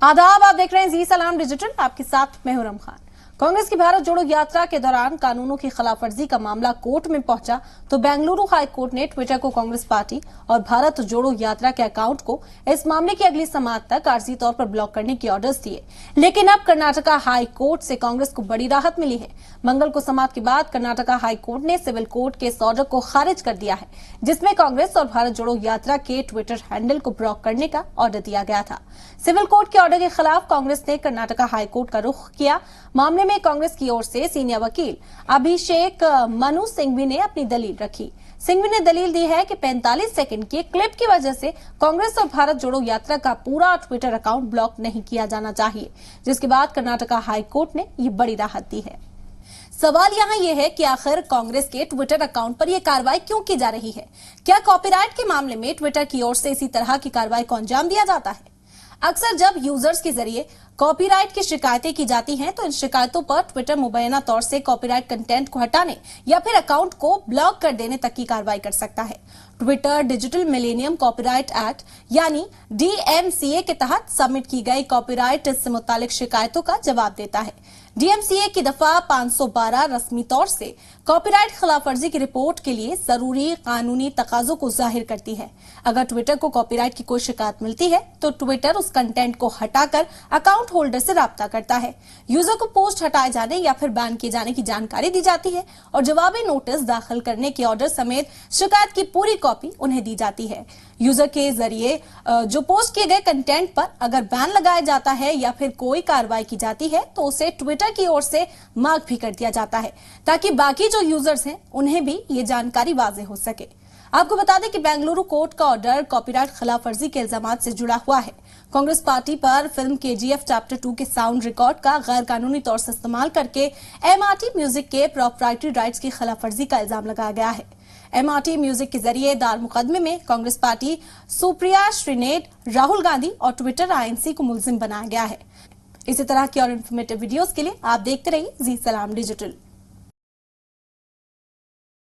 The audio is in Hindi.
आदाब, आप देख रहे हैं जी सलाम डिजिटल। आपके साथ मैं हूं रम खान। कांग्रेस की भारत जोड़ो यात्रा के दौरान कानूनों की खिलाफवर्जी का मामला कोर्ट में पहुंचा तो बेंगलुरु हाई कोर्ट ने ट्विटर को कांग्रेस पार्टी और भारत जोड़ो यात्रा के अकाउंट को इस मामले की अगली समाअत तक आरजी तौर पर ब्लॉक करने के ऑर्डर्स दिए। लेकिन अब कर्नाटका हाई कोर्ट से कांग्रेस को बड़ी राहत मिली है। मंगल को समाअत के बाद कर्नाटका हाई कोर्ट ने सिविल कोर्ट के इस ऑर्डर को खारिज कर दिया है, जिसमें कांग्रेस और भारत जोड़ो यात्रा के ट्विटर हैंडल को ब्लॉक करने का ऑर्डर दिया गया था। सिविल कोर्ट के ऑर्डर के खिलाफ कांग्रेस ने कर्नाटका हाई कोर्ट का रुख किया। मामले में कांग्रेस की ओर से सीनियर वकील अभिषेक मनु सिंघवी ने अपनी दलील रखी। सिंघवी ने दलील दी है कि 45 सेकंड की क्लिप की वजह से कांग्रेस और भारत जोड़ो यात्रा का पूरा ट्विटर अकाउंट ब्लॉक नहीं किया जाना चाहिए, जिसके बाद कर्नाटका हाई कोर्ट ने ये बड़ी राहत दी है। सवाल यहाँ ये है कि आखिर कांग्रेस के ट्विटर अकाउंट पर यह कार्रवाई क्यों की जा रही है? क्या कॉपीराइट के मामले में ट्विटर की ओर से इसी तरह की कार्रवाई को अंजाम दिया जाता है? अक्सर जब यूजर्स के जरिए कॉपीराइट की शिकायतें की जाती हैं तो इन शिकायतों पर ट्विटर मुबैना तौर से कॉपीराइट कंटेंट को हटाने या फिर अकाउंट को ब्लॉक कर देने तक की कार्रवाई कर सकता है। Twitter digital millennium copyright act यानी डीएमसीए के तहत सबमिट की गई कॉपीराइट से मुतालिक शिकायतों का जवाब देता है। डीएमसीए की दफा 512 रस्मी तौर से कॉपीराइट खिलाफवर्जी की रिपोर्ट के लिए जरूरी कानूनी तकाजों को जाहिर करती है। अगर ट्विटर को कॉपीराइट की कोई शिकायत मिलती है तो ट्विटर उस कंटेंट को हटाकर अकाउंट होल्डर से राब्ता करता है। यूजर को पोस्ट हटाए जाने या फिर बैन किए जाने की जानकारी दी जाती है और जवाबी नोटिस दाखिल करने के ऑर्डर समेत शिकायत की पूरी कॉपी उन्हें दी जाती है। यूजर के जरिए जो पोस्ट किए गए कंटेंट पर अगर बैन लगाया जाता है या फिर कोई कार्रवाई की जाती है तो उसे ट्विटर की ओर से मार्क भी कर दिया जाता है, ताकि बाकी जो यूजर्स हैं उन्हें भी ये जानकारी वाज़ेह हो सके। आपको बता दें कि बेंगलुरु कोर्ट का ऑर्डर कॉपीराइट खिलाफवर्जी के इल्जामात से जुड़ा हुआ है। कांग्रेस पार्टी पर फिल्म केजीएफ चैप्टर 2 के साउंड रिकॉर्ड का गैर कानूनी तौर से इस्तेमाल करके एमआरटी म्यूजिक के प्रॉपर्टी राइट्स की खिलाफवर्जी का इल्जाम लगाया गया है। एमआरटी म्यूजिक के जरिए दायर मुकदमे में कांग्रेस पार्टी सुप्रिया श्रीनेट, राहुल गांधी और ट्विटर आईएनसी को मुलजिम बनाया गया है। इसी तरह की और इन्फॉर्मेटिव वीडियोस के लिए आप देखते रहिए जी सलाम डिजिटल।